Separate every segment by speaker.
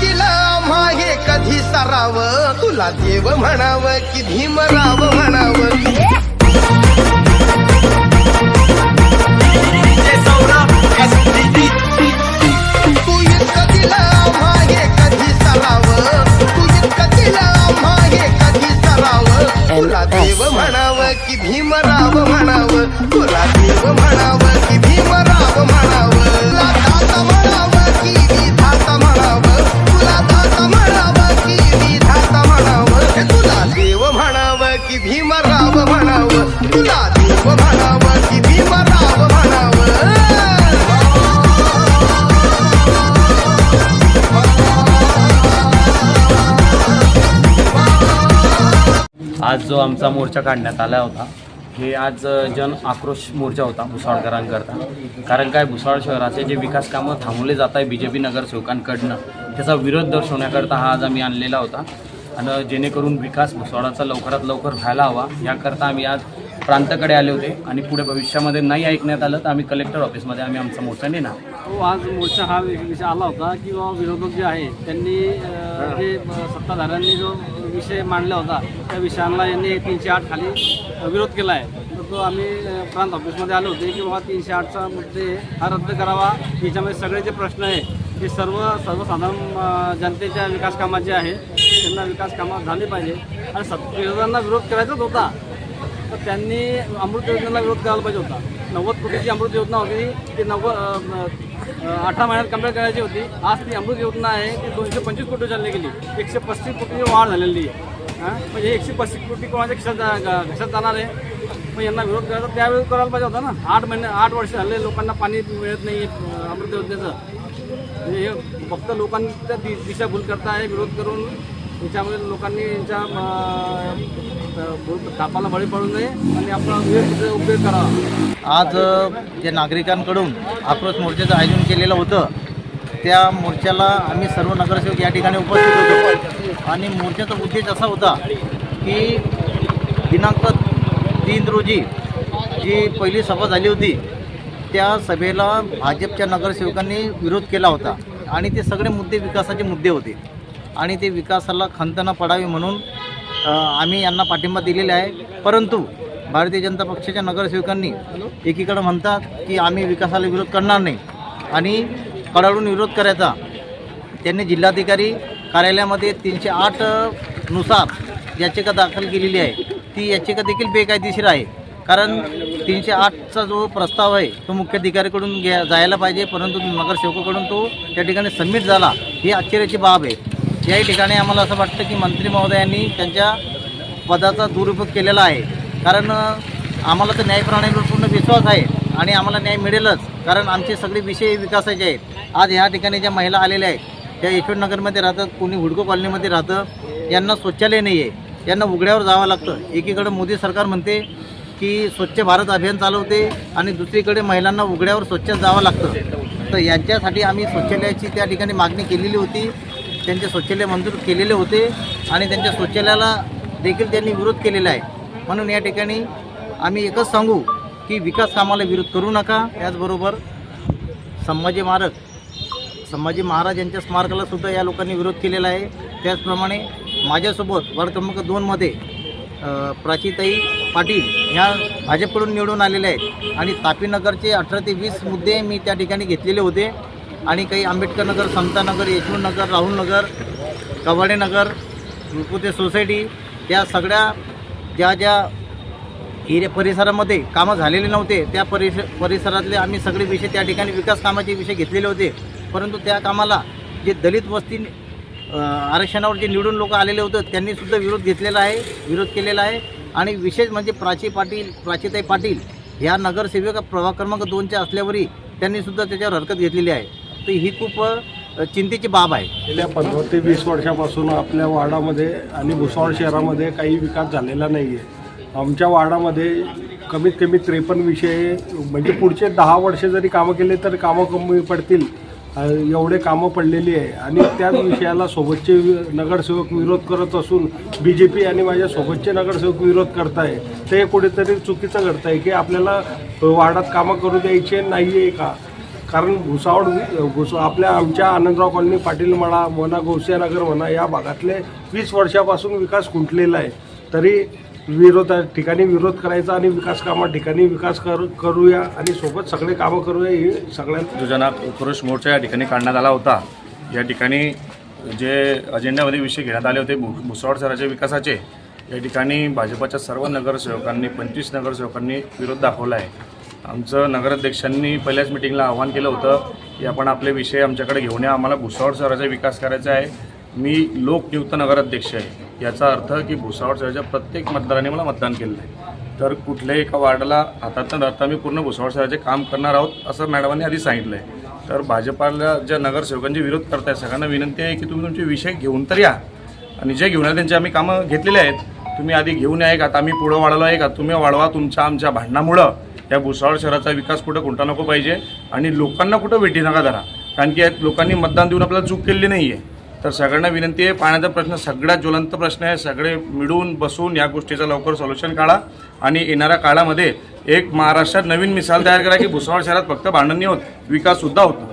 Speaker 1: दिला आम्हा हे कधी सराव, तुला देव म्हणाव की भीमराव म्हणाव. तू इतकं दिला आम्हा हे कधी सराव, तू इतकं दिला आम्हा हे कधी सराव, तुला देव म्हणाव की भीमराव म्हणाव, तुला देव म्हणाव की भीमराव म्हणाव. तुला दाता म्हणाव की विधाता म्हणाव, तुला दाता म्हणाव की विधाता म्हणाव, तुला देव म्हणाव की भीमराव म्हणाव, तुला देव म्हणाव की भीमराव म्हणाव.
Speaker 2: आज जो आमचा मोर्चा काढण्यात आला होता, हे आज जन आक्रोश मोर्चा होता भुसावळकरांकरता. कारण काय, भुसावळ शहराचे जे विकास कामं थांबवले जात आहे BJP नगरसेवकांकडनं, त्याचा विरोध दर्शवण्याकरता हा आज आम्ही आणलेला होता. आणि जेणेकरून विकास भुसावळाचा लवकरात लवकर व्हायला हवा याकरता आम्ही आज प्रांताकडे आले होते. आणि पुढे भविष्यामध्ये नाही ऐकण्यात आलं तर आम्ही कलेक्टर ऑफिसमध्ये आम्ही आमचा मोर्चा नेणार.
Speaker 3: आज मोर्चा हा विषय आला होता की विरोधक जे आहे त्यांनी जे सत्ताधाऱ्यांनी जो विषय मांडला होता त्या विषयांना यांनी 308 खाली विरोध केला आहे. तर तो आम्ही प्रांत ऑफिसमध्ये आलो होते की बाबा 308चा मुद्दे हा रद्द करावा. याच्यामध्ये सगळे जे प्रश्न आहे ते सर्वसाधारण जनतेच्या विकास कामाचे आहे, त्यांना विकास कामं झाले पाहिजे. आणि विरोधांना विरोध करायचाच होता तर त्यांनी अमृत योजनेला विरोध करायला पाहिजे होता. 90 कोटीची अमृत योजना होती, ती 18 महिन्यात कंप्लीट करायची होती. आज ती अमृत योजना आहे ती 225 कोटी चालली गेली, 135 कोटीची वाढ झालेली आहे. म्हणजे 135 कोटी कोणाच्या खिशात जाणार आहे. मग यांना विरोध करायचा त्यावेळेस करायला पाहिजे होता ना. 8 वर्ष झाले लोकांना पाणी मिळत नाही अमृत योजनेचं. म्हणजे हे फक्त लोकांच्या दिशाभूल करता आहे विरोध करून. त्याच्यामध्ये लोकांनी यांच्या तापाला बळी पडू नये आणि आपला उपयोग करावा.
Speaker 4: आज जे नागरिकांकडून आक्रोश मोर्चाचं आयोजन केलेलं होतं त्या मोर्चाला आम्ही सर्व नगरसेवक या ठिकाणी उपस्थित होतो. आणि मोर्चाचा उद्देश असा होता की दिनांक 3 रोजी जी पहिली सभा झाली होती त्या सभेला भाजपच्या नगरसेवकांनी विरोध केला होता. आणि ते सगळे मुद्दे विकासाचे मुद्दे होते आणि ते विकासाला खंत न पडावी म्हणून आम्ही यांना पाठिंबा दिलेला आहे. परंतु भारतीय जनता पक्षाच्या नगरसेवकांनी एकीकडे म्हणतात की आम्ही विकासाला विरोध करणार नाही आणि कडाडून विरोध करायचा. त्यांनी जिल्हाधिकारी कार्यालयामध्ये 308 नुसार याचिका दाखल केलेली आहे. ती याचिका देखील बेकायदेशीर आहे. कारण 308चा जो प्रस्ताव आहे तो मुख्याधिकाऱ्याकडून जायला पाहिजे, परंतु नगरसेवकाकडून तो त्या ठिकाणी सबमिट झाला, ही आश्चर्याची बाब आहे. याही ठिकाणी आम्हाला असं वाटतं की मंत्री महोदयांनी त्यांच्या पदाचा दुरुपयोग केलेला आहे. कारण आम्हाला तर न्यायप्रणालीवर पूर्ण विश्वास आहे आणि आम्हाला न्याय मिळेलच, कारण आमचे सगळे विषय विकासाचे आहेत. आज ह्या ठिकाणी ज्या महिला आलेल्या आहेत त्या यशवंतनगरमध्ये राहतात, कोणी हुडको कॉलनीमध्ये राहतं, यांना शौचालय नाही आहे, यांना उघड्यावर जावं लागतं. एकीकडे मोदी सरकार म्हणते की स्वच्छ भारत अभियान चालवते आणि दुसरीकडे महिलांना उघड्यावर स्वच्छ जावं लागतं. तर यांच्यासाठी आम्ही शौचालयाची त्या ठिकाणी मागणी केलेली होती. त्यांचे शौचालय मंजूर केलेले होते आणि त्यांच्या शौचालयाला देखील त्यांनी विरोध केलेला आहे. म्हणून या ठिकाणी आम्ही एकच सांगू की विकास कामाला विरोध करू नका. त्याचबरोबर संभाजी महाराज यांच्या स्मारकालासुद्धा या लोकांनी विरोध केलेला आहे. त्याचप्रमाणे माझ्यासोबत वार्ड क्रमांक 2मध्ये प्राचीताई पाटील ह्या भाजपकडून निवडून आलेल्या आहेत. आणि तापीनगरचे 18 ते 20 मुद्दे मी त्या ठिकाणी घेतलेले होते. आणि काही आंबेडकर नगर, समतानगर, यशवंत नगर, राहुल नगर, कवाडे नगर, रुकुते सोसायटी, त्या सगळ्या ज्या एरिया परिसरामध्ये कामं झालेले नव्हते त्या परिसरातले आम्ही सगळे विषय त्या ठिकाणी विकास कामाचे विषय घेतलेले होते. परंतु त्या कामाला जे दलित वस्ती आरक्षणावर जे निवडून लोक आलेले होते त्यांनीसुद्धा विरोध केलेला आहे. आणि विशेष म्हणजे प्राचीताई पाटील ह्या नगरसेवक प्रभाग क्रमांक 2च्या असल्यावरही त्यांनीसुद्धा त्याच्यावर हरकत घेतलेली आहे. तर ही खूप चिंतेची बाब आहे.
Speaker 5: गेल्या 15 ते 20 वर्षापासून आपल्या वार्डामध्ये आणि भुसावळ शहरामध्ये काही विकास झालेला नाही आहे. आमच्या वार्डामध्ये कमीत कमी 53 विषय, म्हणजे पुढचे 10 वर्ष जरी कामं केले तर कामं कमी पडतील एवढे कामं पडलेली आहे. आणि त्याच विषयाला सोबतचे नगरसेवक विरोध करत असून BJP आणि माझ्या सोबतचे नगरसेवक विरोध करत आहे. ते कुठेतरी चुकीचं घडतं आहे की आपल्याला वार्डात कामं करू द्यायचे नाही आहे का. कारण आमच्या आनंदराव कॉलनी पाटील म्हणा गौसियानगर म्हणा या भागातले 20 वर्षापासून विकास खुंटलेला आहे. तरी ठिकाणी विरोध करायचा आणि विकास कामा ठिकाणी विकास करूया आणि सोबत सगळे कामं करूया ही सगळ्यांना.
Speaker 6: जो जन आक्रोश मोर्चा या ठिकाणी काढण्यात आला होता. या ठिकाणी जे अजेंड्यामध्ये विषय घेण्यात आले होते भुसावळ शहराच्या विकासाचे, या ठिकाणी भाजपच्या सर्व नगरसेवकांनी 25 नगरसेवकांनी विरोध दाखवला आहे. आमचं नगराध्यक्षांनी पहिल्याच मिटिंगला आवाहन केलं होतं की आपण आपले विषय आमच्याकडे घेऊन या, आम्हाला भुसावळ शहराचा विकास करायचा आहे. मी लोकनियुक्त नगराध्यक्ष आहे, याचा अर्थ की भुसावळ शहराच्या प्रत्येक मतदाराने मला मतदान केलं आहे. तर कुठल्याही एका वार्डाला हातात न धरता मी पूर्ण भुसावळ शहराचे काम करणार आहोत असं मॅडमांनी आधी सांगितलं आहे. तर भाजपाला ज्या नगरसेवकांचे विरोध करताय सगळ्यांना विनंती आहे की तुम्ही तुमचे विषय घेऊन तर या आणि जे घेऊन या त्यांचे आम्ही कामं घेतलेले आहेत. तुम्ही आधी घेऊन या का, आता आम्ही पुढं वाढवलं आहे का, तुम्ही वाढवा. आमच्या भांडणामुळं या भुसावळ शहराचा विकास कुठं खुंटा नको पाहिजे आणि लोकांना कुठं वेठी नका धरा, कारण की लोकांनी मतदान देऊन आपल्याला चूक केलेली नाही आहे. तर सगळ्यांना विनंती आहे, पाण्याचा प्रश्न सगळ्यात ज्वलंत प्रश्न आहे. सगळे मिळून बसून या गोष्टीचं लवकर सोल्युशन काढा आणि येणाऱ्या काळामध्ये एक महाराष्ट्रात नवीन मिसाल तयार करा की भुसावळ शहरात फक्त भांडण नाही होत, विकाससुद्धा होतो.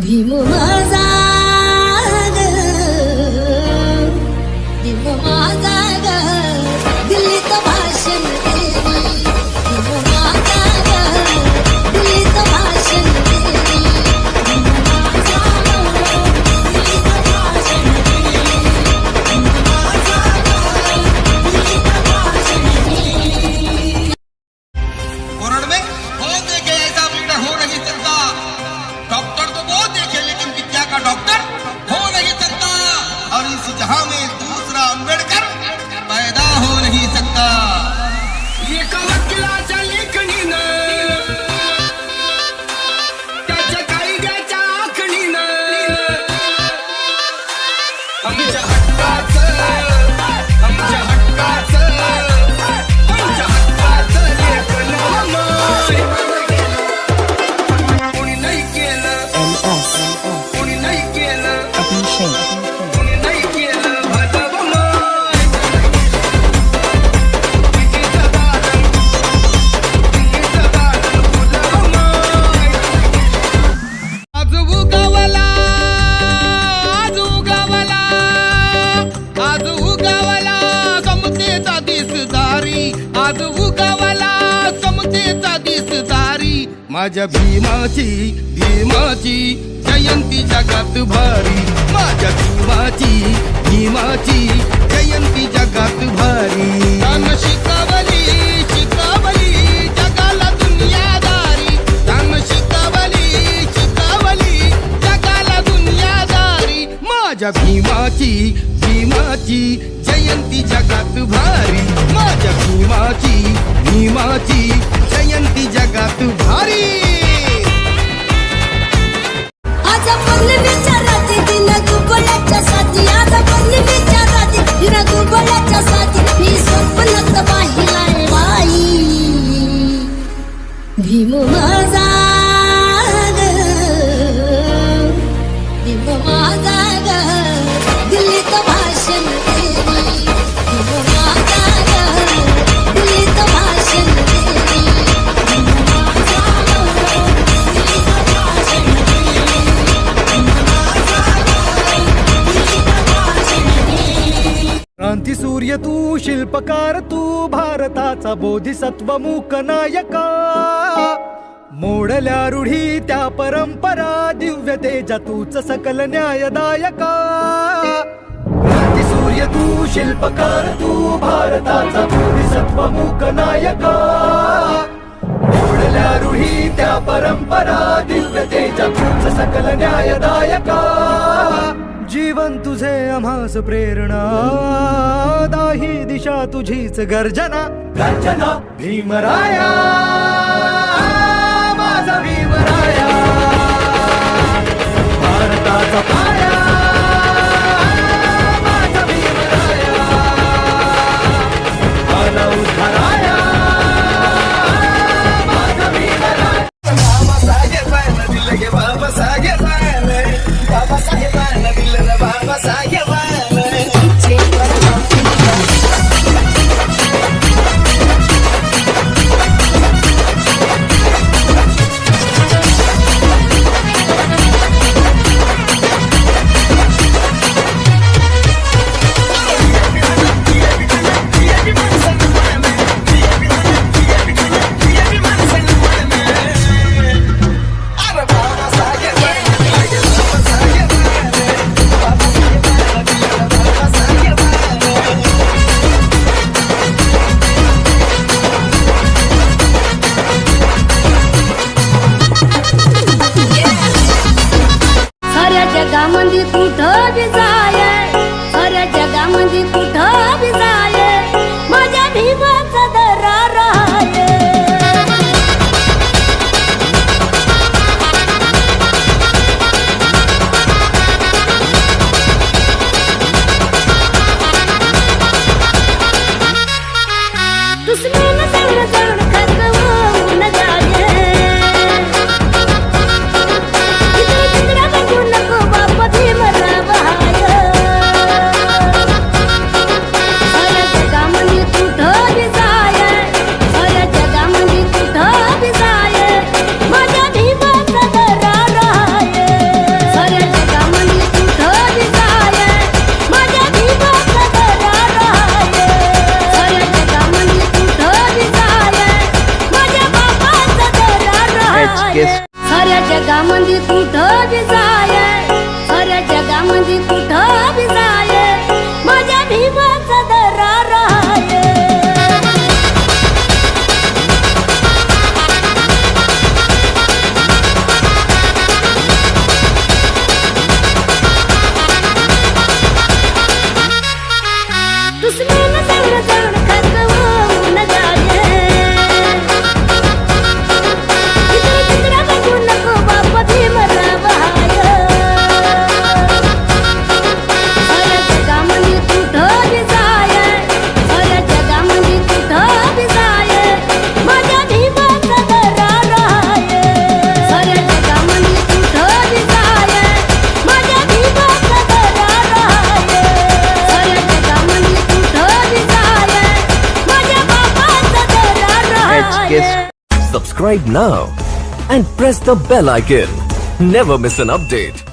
Speaker 7: भीम माझा ग दिल्लीत भाषण भीम माझा ग दिल्लीत भाषण
Speaker 1: कोरड में बहुत देखे ऐसा बेटा हो नहीं सकता. डॉक्टर तो बहुत देखे लेकिन विद्या का डॉक्टर हो नहीं सकता. और इस जहां में दूसरा अंबेडकर पैदा हो नहीं सकता. ये वकिलाच्या लेखणीनं त्याच्या कायद्याच्या आखणीनं आमच्या हक्काचं आमच्या हक्काचं आमच्या हक्काचं लेखन कोणी नाही केलं कोणी नाही केलं कोणी नाही केलं भजवमाय दिल्लीचं दालन फुलवमाय. आज उगवला आज उगवला आज उगवला समतेचा दिसदारी. आज उगवला समतेचा दिसदारी. माझ्या भीमाची जयंती जगात भारी. माझ्या भीमाची जयंती जगात भारी. त्यानं शिकवली जगाला दुनियादारी. त्यानं शिकवली जगाला दुनियादारी. माझ्या भीमाची जयंती जगात भारी. माझ्या भीमाची जयंती जगात भारी.
Speaker 7: आज पौर्णिमेच्या रात्री दिन गुबलाच्या साथी. आज पौर्णिमेच्या रात्री दिन गुबलाच्या साथी. मी स्वप्नात पाहिलाय बाई भीम माझा ग भीम माझा ग दिल्लीत भाषण भीम माझा ग दिल्लीत भाषण
Speaker 8: क्रांती सूर्य तू, शिल्पकार तू, भारताचा बोधिसत्व मूक नायका. मोडल्या रूढी त्या परंपरा दिव्य तेजा तूच सकल न्यायदायका क्रांती सूर्य तू शिल्पकार तू भारताचा बोधिसत्व मूक नायका मोडल्या रूढी त्या परंपरा दिव्य तेजा तूच सकल न्यायदायका जीवन तुझे आम्हास प्रेरणा दाही दिशा तुझीच गर्जना गर्जना भीमराया माझा भीमराया भारताचा पाया माझा भीमराया आला उद्धाराया माझा भीमराया
Speaker 1: बाबासाहेबांना दिलं गे बाबासाहेबांना बाबासाहेबांना दिलं रे बाबासाहेबांना
Speaker 7: साऱ्या जगामध्ये कुठं बी जाय साऱ्या जगामध्ये कुठं बी जाय माझ्या भीमाचा दरार आहे दुश्मन जण जण खतवून जाये इकडे तिकडे बघू नको बाप भीमराव हाय साऱ्या जगामध्ये कुठं बी जाय साऱ्या जगामध्ये कुठं बी जाय माझ्या भीमाचा दरार आहे साऱ्या जगामध्ये कुठं बी जाय माझ्या भीमाचा दरार आहे साऱ्या जगामध्ये कुठं बी जाय माझ्या बापाचा दरार आहे साऱ्या जगामध्ये कुठं बी जाय साऱ्या जगामध्ये कुठं बी जाय माझ्या भीमाचा दरार आहे दुश्मन जण जण खतवून जाये इकडे तिकडे बघू नको बाप भीमराव हाय साऱ्या जगामध्ये कुठं बी जाय साऱ्या जगामध्ये कुठं बी जाय माझ्या भीमाचा दरार आहे साऱ्या जगामध्ये कुठं बी जाय माझ्या भीमाचा दरार आहे साऱ्या जगामध्ये कुठं बी जाय माझ्या बापाचा दरार आहे
Speaker 9: Subscribe now and press the bell icon. Never miss an update.